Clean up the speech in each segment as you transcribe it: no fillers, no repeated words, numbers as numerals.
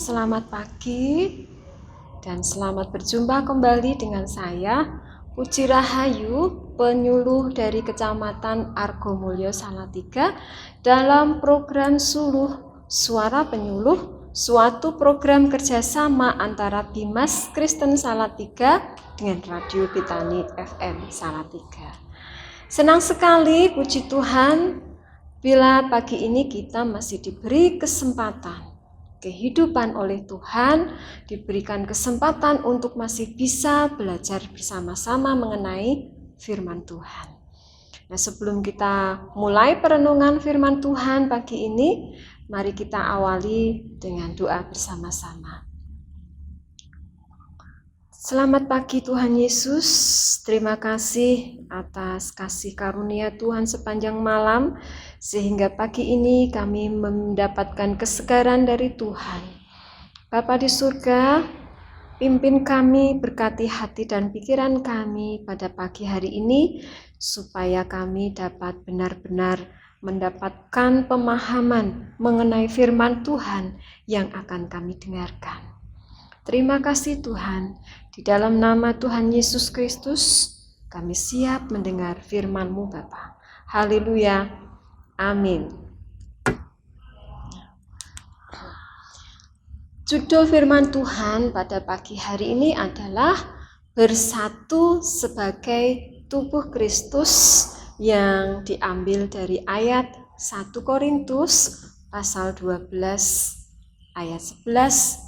Selamat pagi dan selamat berjumpa kembali dengan saya, Puji Rahayu, penyuluh dari Kecamatan Argomulyo Salatiga dalam program Suluh Suara Penyuluh, suatu program kerjasama antara Bimas Kristen Salatiga dengan Radio Betani FM Salatiga. Senang sekali, puji Tuhan, bila pagi ini kita masih diberi kesempatan kehidupan oleh Tuhan, diberikan kesempatan untuk masih bisa belajar bersama-sama mengenai firman Tuhan. Nah, sebelum kita mulai perenungan firman Tuhan pagi ini, mari kita awali dengan doa bersama-sama. Selamat pagi Tuhan Yesus, terima kasih atas kasih karunia Tuhan sepanjang malam, sehingga pagi ini kami mendapatkan kesegaran dari Tuhan. Bapa di surga, pimpin kami, berkati hati dan pikiran kami pada pagi hari ini, supaya kami dapat benar-benar mendapatkan pemahaman mengenai firman Tuhan yang akan kami dengarkan. Terima kasih Tuhan, di dalam nama Tuhan Yesus Kristus, kami siap mendengar firman-Mu Bapa. Haleluya, amin. Judul firman Tuhan pada pagi hari ini adalah bersatu sebagai tubuh Kristus, yang diambil dari ayat 1 Korintus pasal 12 ayat 11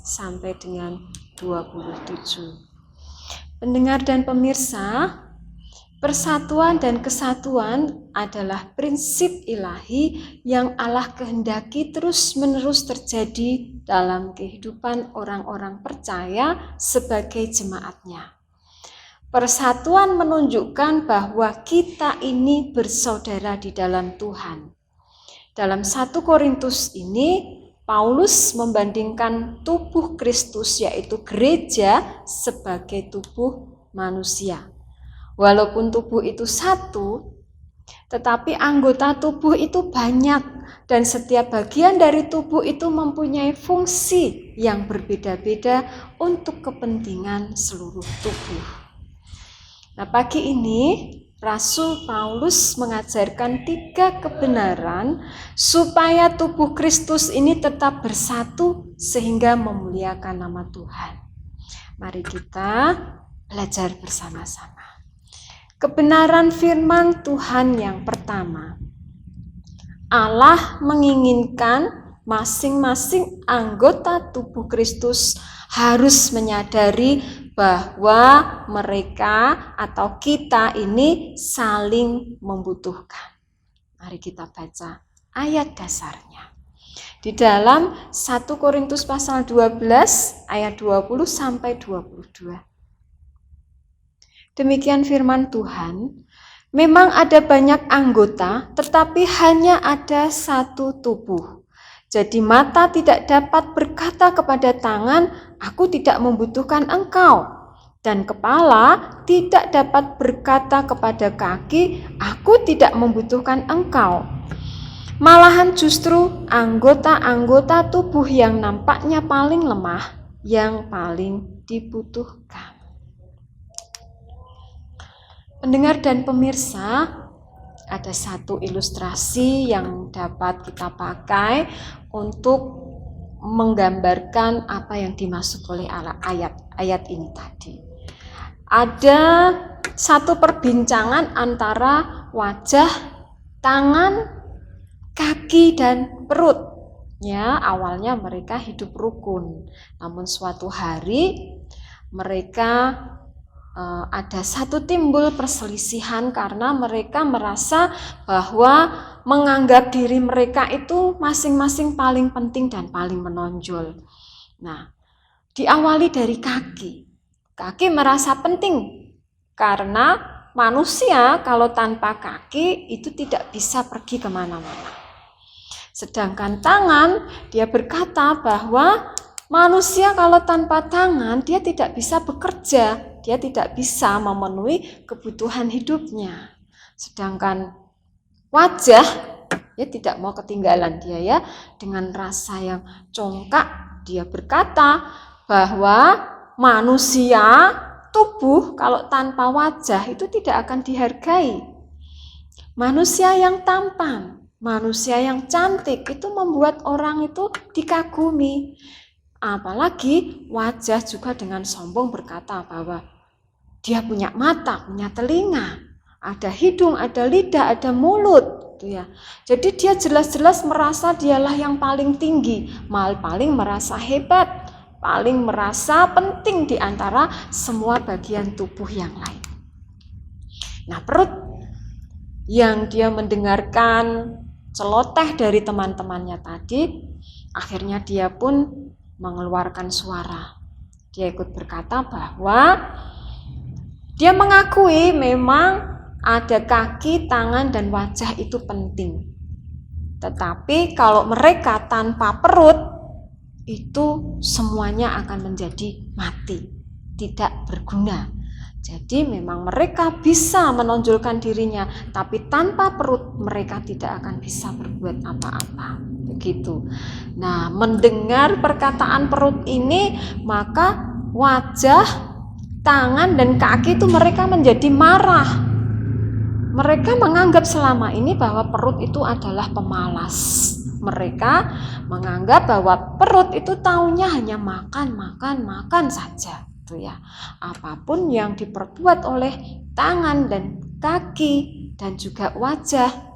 sampai dengan 27. Pendengar dan pemirsa, persatuan dan kesatuan adalah prinsip ilahi yang Allah kehendaki terus-menerus terjadi dalam kehidupan orang-orang percaya sebagai jemaatnya. Persatuan menunjukkan bahwa kita ini bersaudara di dalam Tuhan. Dalam 1 Korintus ini, Paulus membandingkan tubuh Kristus, yaitu gereja, sebagai tubuh manusia. Walaupun tubuh itu satu, tetapi anggota tubuh itu banyak, dan setiap bagian dari tubuh itu mempunyai fungsi yang berbeda-beda untuk kepentingan seluruh tubuh. Nah, pagi ini Rasul Paulus mengajarkan 3 kebenaran supaya tubuh Kristus ini tetap bersatu sehingga memuliakan nama Tuhan. Mari kita belajar bersama-sama. Kebenaran firman Tuhan yang pertama, Allah menginginkan masing-masing anggota tubuh Kristus harus menyadari bahwa mereka atau kita ini saling membutuhkan. Mari kita baca ayat dasarnya. Di dalam 1 Korintus pasal 12 ayat 20 sampai 22. Demikian firman Tuhan, memang ada banyak anggota, tetapi hanya ada satu tubuh. Jadi mata tidak dapat berkata kepada tangan, aku tidak membutuhkan engkau. Dan kepala tidak dapat berkata kepada kaki, aku tidak membutuhkan engkau. Malahan justru anggota-anggota tubuh yang nampaknya paling lemah, yang paling dibutuhkan. Pendengar dan pemirsa, ada satu ilustrasi yang dapat kita pakai untuk menggambarkan apa yang dimaksud oleh ayat ini tadi. Ada satu perbincangan antara wajah, tangan, kaki, dan perut. Ya, awalnya mereka hidup rukun. Namun suatu hari mereka ada satu timbul perselisihan karena mereka merasa bahwa menganggap diri mereka itu masing-masing paling penting dan paling menonjol. Nah, diawali dari kaki. Kaki merasa penting karena manusia kalau tanpa kaki itu tidak bisa pergi kemana-mana. Sedangkan tangan, dia berkata bahwa manusia kalau tanpa tangan dia tidak bisa bekerja. Dia tidak bisa memenuhi kebutuhan hidupnya. Sedangkan wajah, ya tidak mau ketinggalan dia ya, dengan rasa yang congkak dia berkata bahwa manusia tubuh kalau tanpa wajah itu tidak akan dihargai. Manusia yang tampan, manusia yang cantik itu membuat orang itu dikagumi. Apalagi wajah juga dengan sombong berkata bahwa dia punya mata, punya telinga, ada hidung, ada lidah, ada mulut, gitu ya. Jadi dia jelas-jelas merasa dialah yang paling tinggi, paling merasa hebat, paling merasa penting di antara semua bagian tubuh yang lain. Nah, perut yang dia mendengarkan celoteh dari teman-temannya tadi, akhirnya dia pun mengeluarkan suara. Dia ikut berkata bahwa dia mengakui memang ada kaki, tangan, dan wajah itu penting. Tetapi kalau mereka tanpa perut, itu semuanya akan menjadi mati, tidak berguna. Jadi memang mereka bisa menonjolkan dirinya, tapi tanpa perut mereka tidak akan bisa berbuat apa-apa. Begitu. Nah, mendengar perkataan perut ini, maka wajah, tangan, dan kaki itu mereka menjadi marah. Mereka menganggap selama ini bahwa perut itu adalah pemalas. Mereka menganggap bahwa perut itu taunya hanya makan saja, gitu ya. Apapun yang diperbuat oleh tangan dan kaki dan juga wajah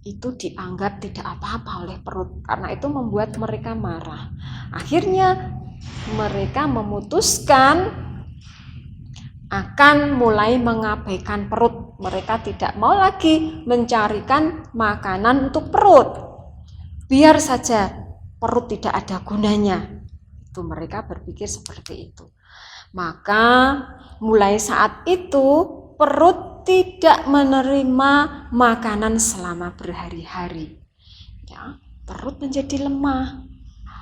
itu dianggap tidak apa-apa oleh perut, karena itu membuat mereka marah. Akhirnya mereka memutuskan akan mulai mengabaikan perut. Mereka tidak mau lagi mencarikan makanan untuk perut. Biar saja perut tidak ada gunanya. Itu mereka berpikir seperti itu. Maka mulai saat itu perut tidak menerima makanan selama berhari-hari. Ya, perut menjadi lemah.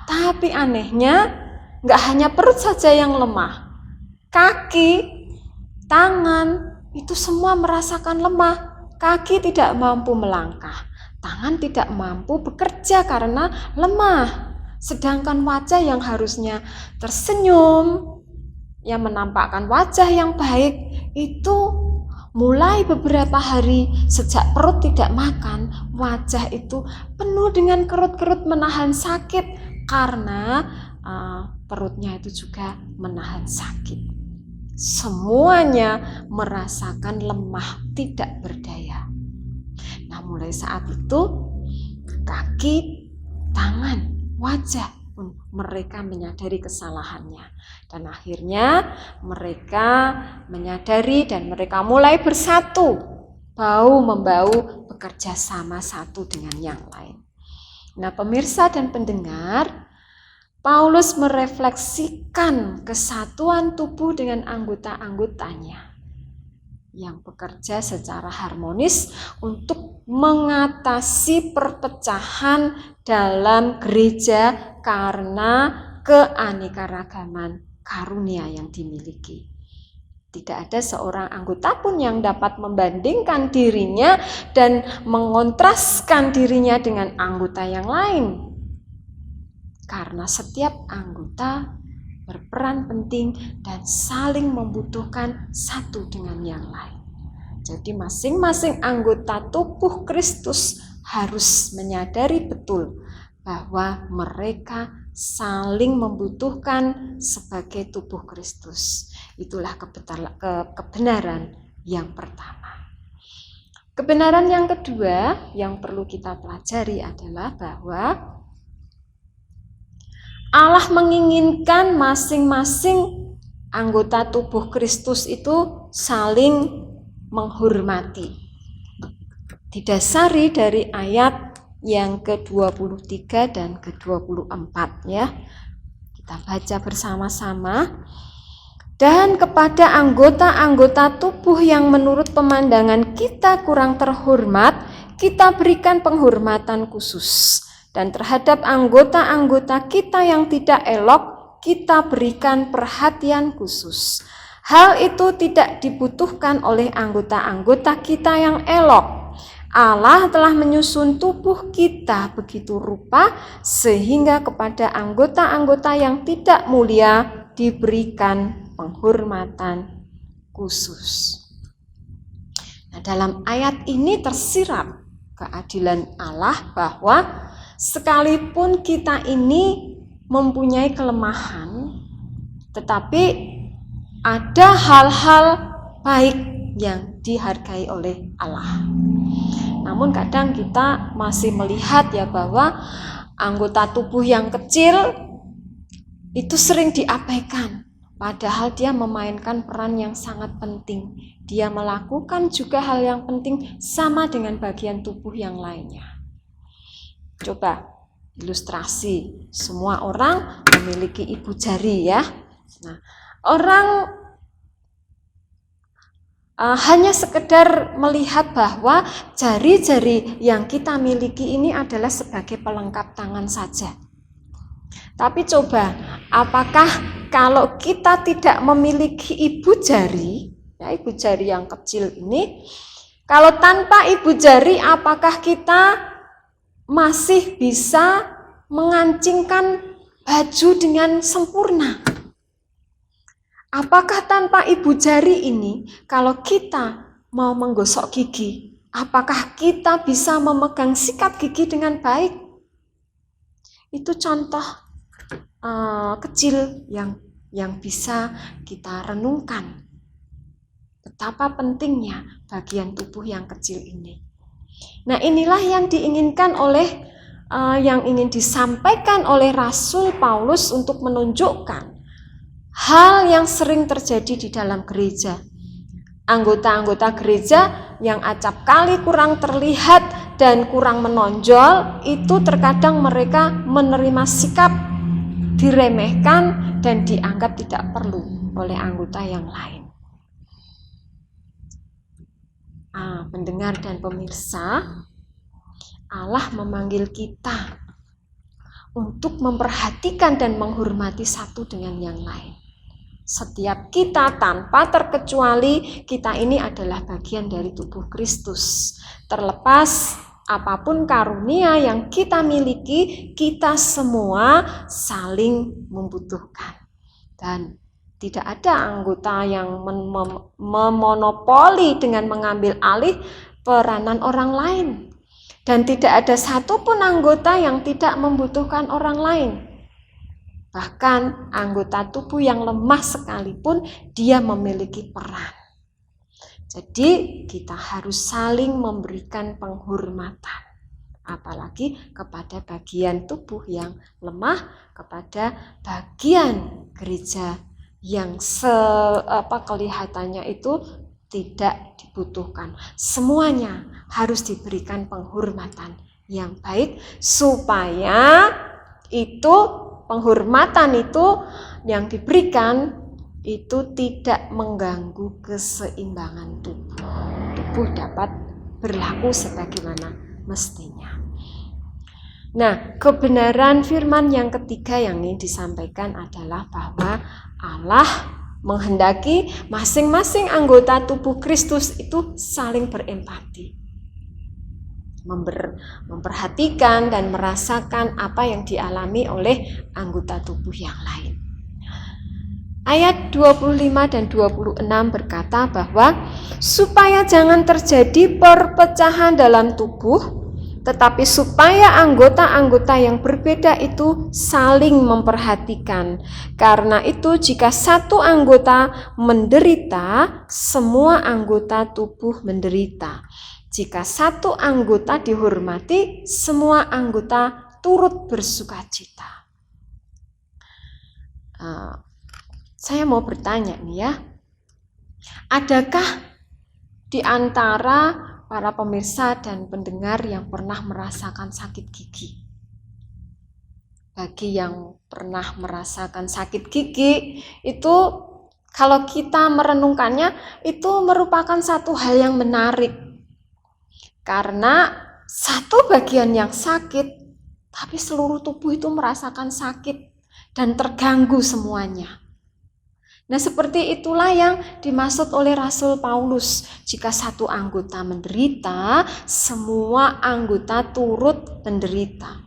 Tapi anehnya nggak hanya perut saja yang lemah. Kaki, tangan, itu semua merasakan lemah. Kaki tidak mampu melangkah, tangan tidak mampu bekerja karena lemah. Sedangkan wajah yang harusnya tersenyum, yang menampakkan wajah yang baik, itu mulai beberapa hari sejak perut tidak makan, wajah itu penuh dengan kerut-kerut menahan sakit karena perutnya itu juga menahan sakit. Semuanya merasakan lemah, tidak berdaya. Nah, mulai saat itu kaki, tangan, wajah pun mereka menyadari kesalahannya. Dan akhirnya mereka menyadari dan mereka mulai bersatu, bahu-membahu, bekerja sama satu dengan yang lain. Nah, pemirsa dan pendengar, Paulus merefleksikan kesatuan tubuh dengan anggota-anggotanya yang bekerja secara harmonis untuk mengatasi perpecahan dalam gereja karena keanekaragaman karunia yang dimiliki. Tidak ada seorang anggota pun yang dapat membandingkan dirinya dan mengontraskan dirinya dengan anggota yang lain. Karena setiap anggota berperan penting dan saling membutuhkan satu dengan yang lain. Jadi masing-masing anggota tubuh Kristus harus menyadari betul bahwa mereka saling membutuhkan sebagai tubuh Kristus. Itulah kebenaran yang pertama. Kebenaran yang kedua yang perlu kita pelajari adalah bahwa Allah menginginkan masing-masing anggota tubuh Kristus itu saling menghormati. Didasari dari ayat yang ke-23 dan ke-24 ya. Kita baca bersama-sama. Dan kepada anggota-anggota tubuh yang menurut pemandangan kita kurang terhormat, kita berikan penghormatan khusus. Dan terhadap anggota-anggota kita yang tidak elok, kita berikan perhatian khusus. Hal itu tidak dibutuhkan oleh anggota-anggota kita yang elok. Allah telah menyusun tubuh kita begitu rupa sehingga kepada anggota-anggota yang tidak mulia diberikan penghormatan khusus. Nah, dalam ayat ini tersirat keadilan Allah bahwa sekalipun kita ini mempunyai kelemahan, tetapi ada hal-hal baik yang dihargai oleh Allah. Namun kadang kita masih melihat ya bahwa anggota tubuh yang kecil itu sering diabaikan, padahal dia memainkan peran yang sangat penting. Dia melakukan juga hal yang penting sama dengan bagian tubuh yang lainnya. Coba ilustrasi, semua orang memiliki ibu jari ya. Nah, orang hanya sekedar melihat bahwa jari-jari yang kita miliki ini adalah sebagai pelengkap tangan saja. Tapi coba, apakah kalau kita tidak memiliki ibu jari, ya ibu jari yang kecil ini, kalau tanpa ibu jari, apakah kita masih bisa mengancingkan baju dengan sempurna? Apakah tanpa ibu jari ini, kalau kita mau menggosok gigi, apakah kita bisa memegang sikat gigi dengan baik? Itu contoh kecil yang bisa kita renungkan. Betapa pentingnya bagian tubuh yang kecil ini. Nah, inilah yang diinginkan oleh yang ingin disampaikan oleh Rasul Paulus untuk menunjukkan hal yang sering terjadi di dalam gereja. Anggota-anggota gereja yang acap kali kurang terlihat dan kurang menonjol, itu terkadang mereka menerima sikap diremehkan dan dianggap tidak perlu oleh anggota yang lain. Pendengar dan pemirsa, Allah memanggil kita untuk memperhatikan dan menghormati satu dengan yang lain. Setiap kita tanpa terkecuali, kita ini adalah bagian dari tubuh Kristus. Terlepas apapun karunia yang kita miliki, kita semua saling membutuhkan. Dan tidak ada anggota yang memonopoli dengan mengambil alih peranan orang lain. Dan tidak ada satupun anggota yang tidak membutuhkan orang lain. Bahkan anggota tubuh yang lemah sekalipun, dia memiliki peran. Jadi kita harus saling memberikan penghormatan, apalagi kepada bagian tubuh yang lemah, kepada bagian gereja yang kelihatannya itu tidak dibutuhkan. Semuanya harus diberikan penghormatan yang baik supaya penghormatan itu yang diberikan itu tidak mengganggu keseimbangan tubuh. Tubuh dapat berlaku sebagaimana mestinya. Nah, kebenaran firman yang ketiga yang ingin disampaikan adalah bahwa Allah menghendaki masing-masing anggota tubuh Kristus itu saling berempati, memperhatikan dan merasakan apa yang dialami oleh anggota tubuh yang lain. Ayat 25 dan 26 berkata bahwa supaya jangan terjadi perpecahan dalam tubuh, tetapi supaya anggota-anggota yang berbeda itu saling memperhatikan. Karena itu jika satu anggota menderita, semua anggota tubuh menderita. Jika satu anggota dihormati, semua anggota turut bersukacita. Saya mau bertanya nih ya, adakah di antara para pemirsa dan pendengar yang pernah merasakan sakit gigi? Bagi yang pernah merasakan sakit gigi, itu kalau kita merenungkannya, itu merupakan satu hal yang menarik. Karena satu bagian yang sakit, tapi seluruh tubuh itu merasakan sakit dan terganggu semuanya. Nah, seperti itulah yang dimaksud oleh Rasul Paulus. Jika satu anggota menderita, semua anggota turut menderita.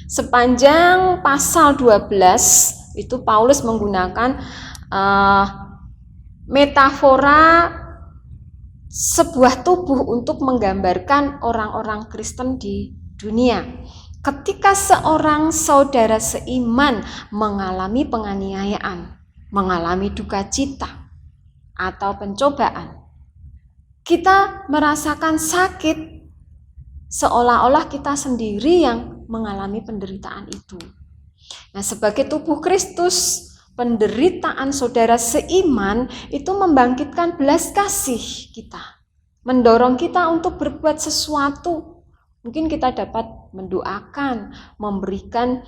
Sepanjang pasal 12 itu Paulus menggunakan metafora sebuah tubuh untuk menggambarkan orang-orang Kristen di dunia. Ketika seorang saudara seiman mengalami penganiayaan, mengalami duka cita atau pencobaan, kita merasakan sakit seolah-olah kita sendiri yang mengalami penderitaan itu. Nah, sebagai tubuh Kristus, penderitaan saudara seiman itu membangkitkan belas kasih kita, mendorong kita untuk berbuat sesuatu. Mungkin kita dapat mendoakan, memberikan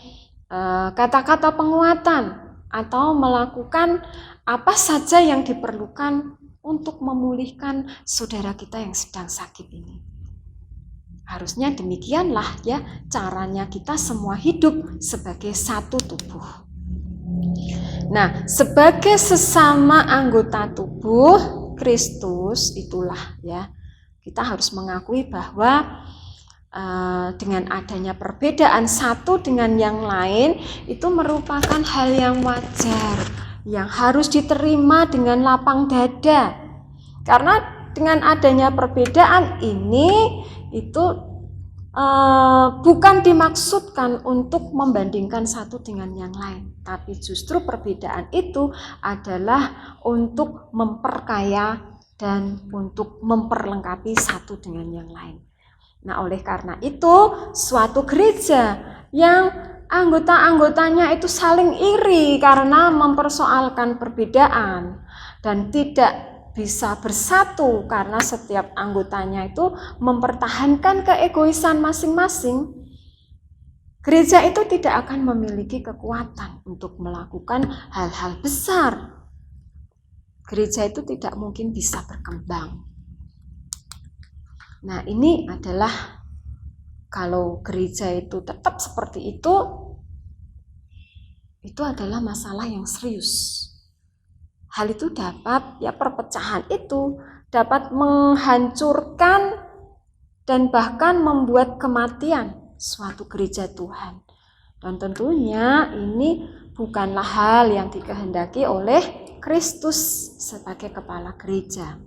kata-kata penguatan, atau melakukan apa saja yang diperlukan untuk memulihkan saudara kita yang sedang sakit ini. Harusnya demikianlah ya caranya kita semua hidup sebagai satu tubuh. Nah, sebagai sesama anggota tubuh Kristus itulah ya kita harus mengakui bahwa dengan adanya perbedaan satu dengan yang lain itu merupakan hal yang wajar, yang harus diterima dengan lapang dada. Karena dengan adanya perbedaan ini itu bukan dimaksudkan untuk membandingkan satu dengan yang lain, tapi justru perbedaan itu adalah untuk memperkaya dan untuk memperlengkapi satu dengan yang lain. Nah, oleh karena itu, suatu gereja yang anggota-anggotanya itu saling iri karena mempersoalkan perbedaan dan tidak bisa bersatu karena setiap anggotanya itu mempertahankan keegoisan masing-masing, gereja itu tidak akan memiliki kekuatan untuk melakukan hal-hal besar. Gereja itu tidak mungkin bisa berkembang. Nah, ini adalah kalau gereja itu tetap seperti itu adalah masalah yang serius. Hal itu dapat, ya perpecahan itu dapat menghancurkan dan bahkan membuat kematian suatu gereja Tuhan. Dan tentunya ini bukanlah hal yang dikehendaki oleh Kristus sebagai kepala gereja.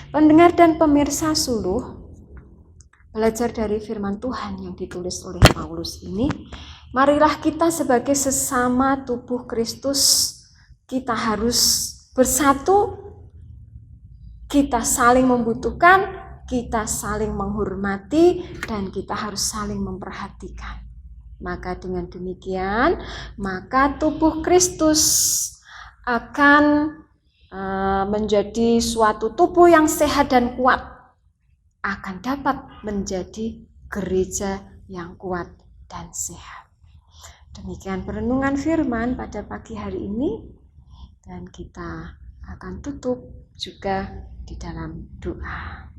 Pendengar dan pemirsa suluh, belajar dari firman Tuhan yang ditulis oleh Paulus ini, marilah kita sebagai sesama tubuh Kristus, kita harus bersatu, kita saling membutuhkan, kita saling menghormati, dan kita harus saling memperhatikan. Maka dengan demikian, maka tubuh Kristus akan menjadi suatu tubuh yang sehat dan kuat, akan dapat menjadi gereja yang kuat dan sehat. Demikian perenungan firman pada pagi hari ini, dan kita akan tutup juga di dalam doa.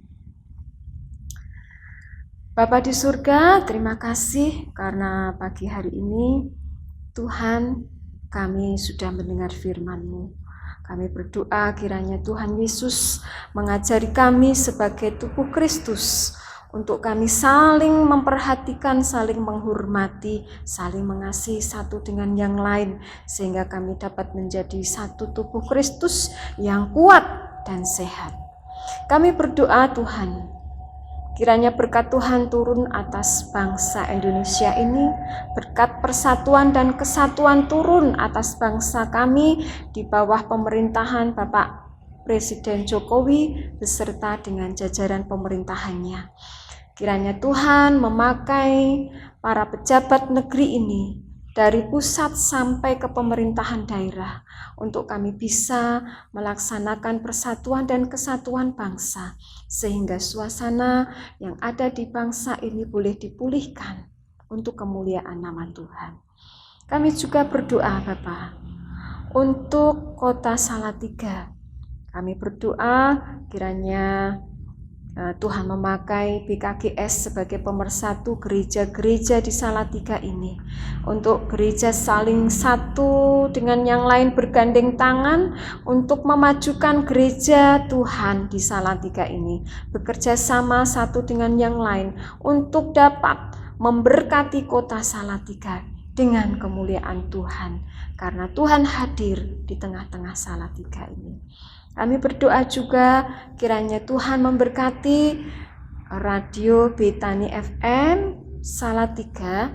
Bapa di surga, terima kasih karena pagi hari ini Tuhan kami sudah mendengar firman-Mu. Kami berdoa kiranya Tuhan Yesus mengajari kami sebagai tubuh Kristus untuk kami saling memperhatikan, saling menghormati, saling mengasihi satu dengan yang lain, sehingga kami dapat menjadi satu tubuh Kristus yang kuat dan sehat. Kami berdoa Tuhan, kiranya berkat Tuhan turun atas bangsa Indonesia ini, berkat persatuan dan kesatuan turun atas bangsa kami di bawah pemerintahan Bapak Presiden Jokowi beserta dengan jajaran pemerintahannya. Kiranya Tuhan memakai para pejabat negeri ini dari pusat sampai ke pemerintahan daerah untuk kami bisa melaksanakan persatuan dan kesatuan bangsa, sehingga suasana yang ada di bangsa ini boleh dipulihkan untuk kemuliaan nama Tuhan. Kami juga berdoa Bapa untuk kota Salatiga. Kami berdoa kiranya Tuhan memakai BKGS sebagai pemersatu gereja-gereja di Salatiga ini, untuk gereja saling satu dengan yang lain bergandeng tangan untuk memajukan gereja Tuhan di Salatiga ini, bekerja sama satu dengan yang lain untuk dapat memberkati kota Salatiga dengan kemuliaan Tuhan, karena Tuhan hadir di tengah-tengah Salatiga ini. Kami berdoa juga kiranya Tuhan memberkati Radio Betani FM Salatiga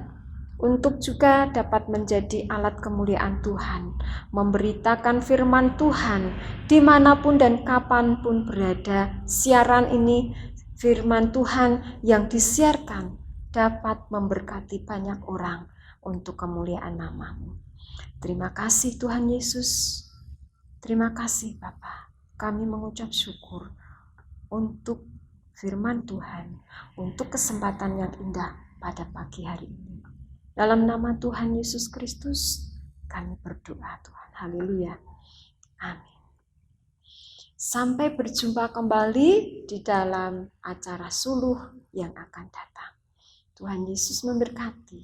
untuk juga dapat menjadi alat kemuliaan Tuhan, memberitakan firman Tuhan dimanapun dan kapanpun berada. Siaran ini, firman Tuhan yang disiarkan dapat memberkati banyak orang untuk kemuliaan nama-Mu. Terima kasih Tuhan Yesus. Terima kasih Bapa. Kami mengucap syukur untuk firman Tuhan, untuk kesempatan yang indah pada pagi hari ini. Dalam nama Tuhan Yesus Kristus, kami berdoa Tuhan. Haleluya. Amin. Sampai berjumpa kembali di dalam acara suluh yang akan datang. Tuhan Yesus memberkati.